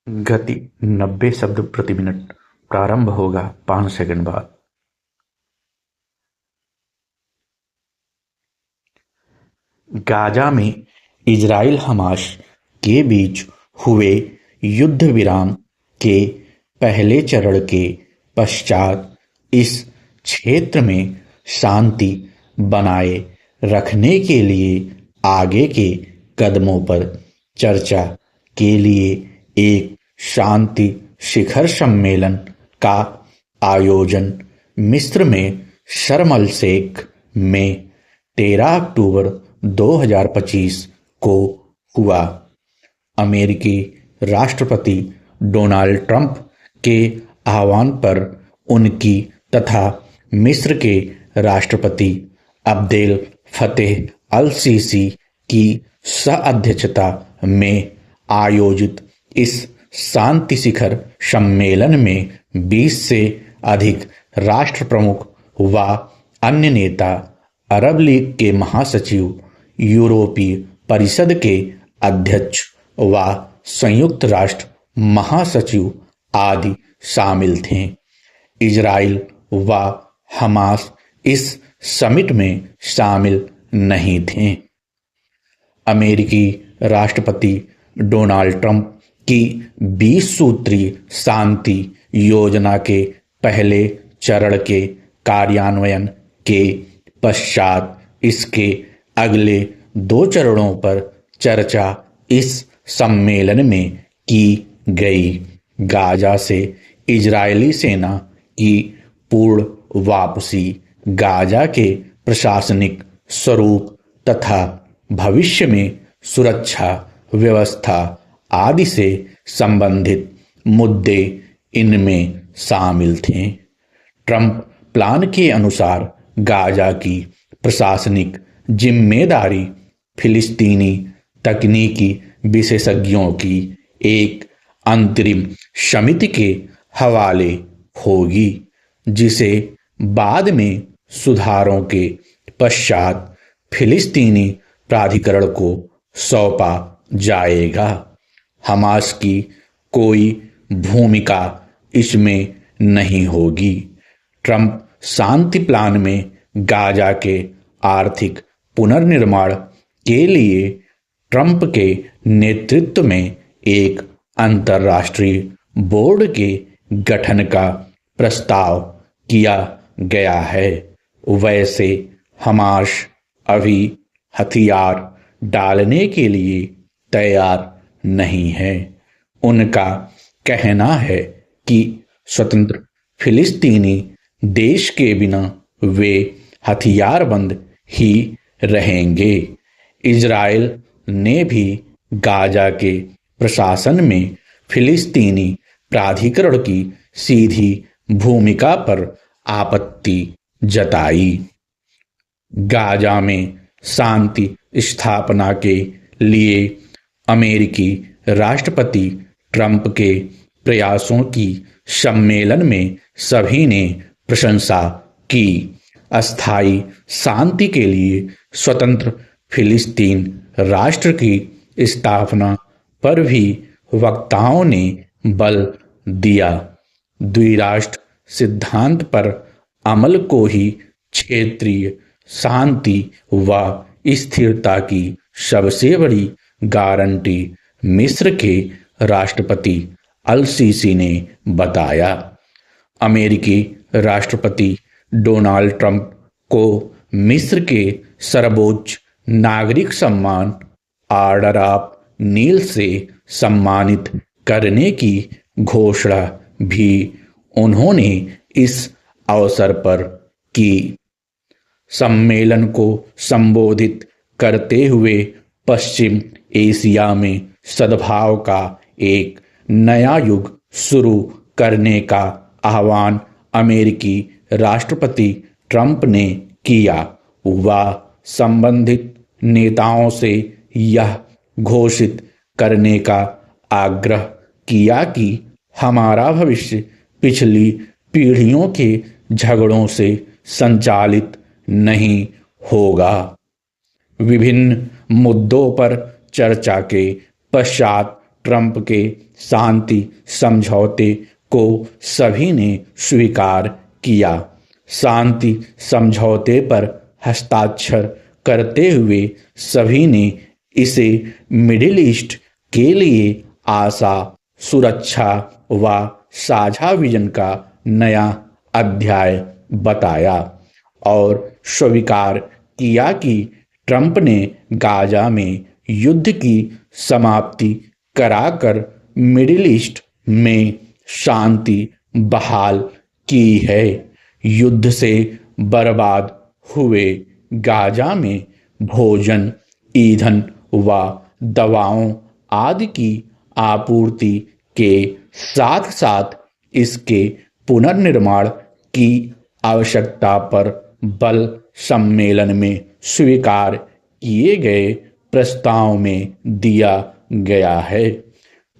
गति 90 शब्द प्रति मिनट। प्रारंभ होगा 5 सेकंड बाद। गाजा में इजराइल हमास के बीच हुए युद्ध विराम के पहले चरण के पश्चात इस क्षेत्र में शांति बनाए रखने के लिए आगे के कदमों पर चर्चा के लिए एक शांति शिखर सम्मेलन का आयोजन मिस्र में शर्म अल शेख में 13 अक्टूबर 2025 को हुआ। अमेरिकी राष्ट्रपति डोनाल्ड ट्रंप के आह्वान पर उनकी तथा मिस्र के राष्ट्रपति अब्देल फतेह अल सीसी की सह-अध्यक्षता में आयोजित इस शांति शिखर सम्मेलन में 20 से अधिक राष्ट्र प्रमुख व अन्य नेता, अरब लीग के महासचिव, यूरोपीय परिषद के अध्यक्ष व संयुक्त राष्ट्र महासचिव आदि शामिल थे। इजराइल व हमास इस समिट में शामिल नहीं थे। अमेरिकी राष्ट्रपति डोनाल्ड ट्रंप की 20 सूत्रीय शांति योजना के पहले चरण के कार्यान्वयन के पश्चात इसके अगले 2 चरणों पर चर्चा इस सम्मेलन में की गई। गाजा से इजरायली सेना की पूर्ण वापसी, गाजा के प्रशासनिक स्वरूप तथा भविष्य में सुरक्षा व्यवस्था आदि से संबंधित मुद्दे इनमें शामिल थे। ट्रंप प्लान के अनुसार गाजा की प्रशासनिक जिम्मेदारी फिलिस्तीनी तकनीकी विशेषज्ञों की एक अंतरिम समिति के हवाले होगी, जिसे बाद में सुधारों के पश्चात फिलिस्तीनी प्राधिकरण को सौंपा जाएगा। हमास की कोई भूमिका इसमें नहीं होगी। ट्रंप शांति प्लान में गाजा के आर्थिक पुनर्निर्माण के लिए ट्रंप के नेतृत्व में एक अंतर्राष्ट्रीय बोर्ड के गठन का प्रस्ताव किया गया है। वैसे हमास अभी हथियार डालने के लिए तैयार नहीं है। उनका कहना है कि स्वतंत्र फिलिस्तीनी देश के बिना वे हथियारबंद ही रहेंगे। इजराइल ने भी गाजा के प्रशासन में फिलिस्तीनी प्राधिकरण की सीधी भूमिका पर आपत्ति जताई। गाजा में शांति स्थापना के लिए अमेरिकी राष्ट्रपति ट्रंप के प्रयासों की सम्मेलन में सभी ने प्रशंसा की। अस्थायी शांति के लिए स्वतंत्र फिलिस्तीन राष्ट्र की स्थापना पर भी वक्ताओं ने बल दिया। द्विराष्ट्र सिद्धांत पर अमल को ही क्षेत्रीय शांति व स्थिरता की सबसे बड़ी गारंटी मिस्र के राष्ट्रपति अल सीसी ने बताया। अमेरिकी राष्ट्रपति डोनाल्ड ट्रंप को मिस्र के सर्वोच्च नागरिक सम्मान ऑर्डर ऑफ नील से सम्मानित करने की घोषणा भी उन्होंने इस अवसर पर की। सम्मेलन को संबोधित करते हुए पश्चिम एशिया में सद्भाव का एक नया युग शुरू करने का आह्वान अमेरिकी राष्ट्रपति ट्रंप ने किया। वह संबंधित नेताओं से यह घोषित करने का आग्रह किया कि हमारा भविष्य पिछली पीढ़ियों के झगड़ों से संचालित नहीं होगा। विभिन्न मुद्दों पर चर्चा के पश्चात ट्रंप के शांति समझौते को सभी ने स्वीकार किया। शांति समझौते पर हस्ताक्षर करते हुए सभी ने इसे मिडिल ईस्ट के लिए आशा, सुरक्षा व साझा विजन का नया अध्याय बताया और स्वीकार किया कि ट्रंप ने गाजा में युद्ध की समाप्ति कराकर मिडिल ईस्ट में शांति बहाल की है। युद्ध से बर्बाद हुए गाजा में भोजन, ईंधन व दवाओं आदि की आपूर्ति के साथ साथ इसके पुनर्निर्माण की आवश्यकता पर बल सम्मेलन में स्वीकार किए गए प्रस्ताव में दिया गया है।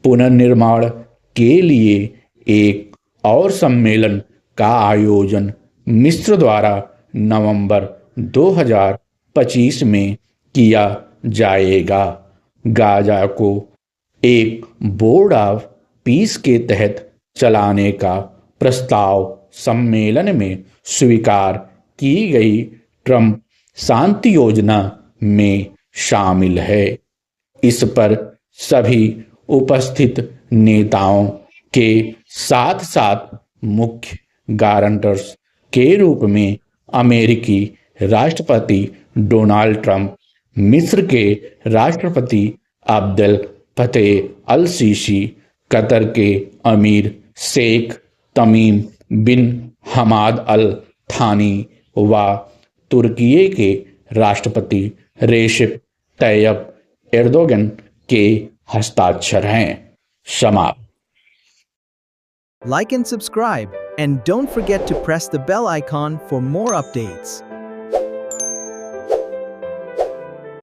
पुनर्निर्माण के लिए एक और सम्मेलन का आयोजन मिस्र द्वारा नवंबर 2025 में किया जाएगा। गाजा को एक बोर्ड ऑफ पीस के तहत चलाने का प्रस्ताव सम्मेलन में स्वीकार की गई ट्रंप शांति योजना में शामिल है। इस पर सभी उपस्थित नेताओं के साथ साथ मुख्य गारंटर्स के रूप में अमेरिकी राष्ट्रपति डोनाल्ड ट्रंप, मिस्र के राष्ट्रपति अब्देल फतेह अल सीसी, कतर के अमीर शेख तमीम बिन हमाद अल थानी व तुर्की के राष्ट्रपति रेसिप तैयब एर्दोगन के हस्ताक्षर हैं। समाप्त। Like and subscribe, and don't forget to press the bell icon for more updates.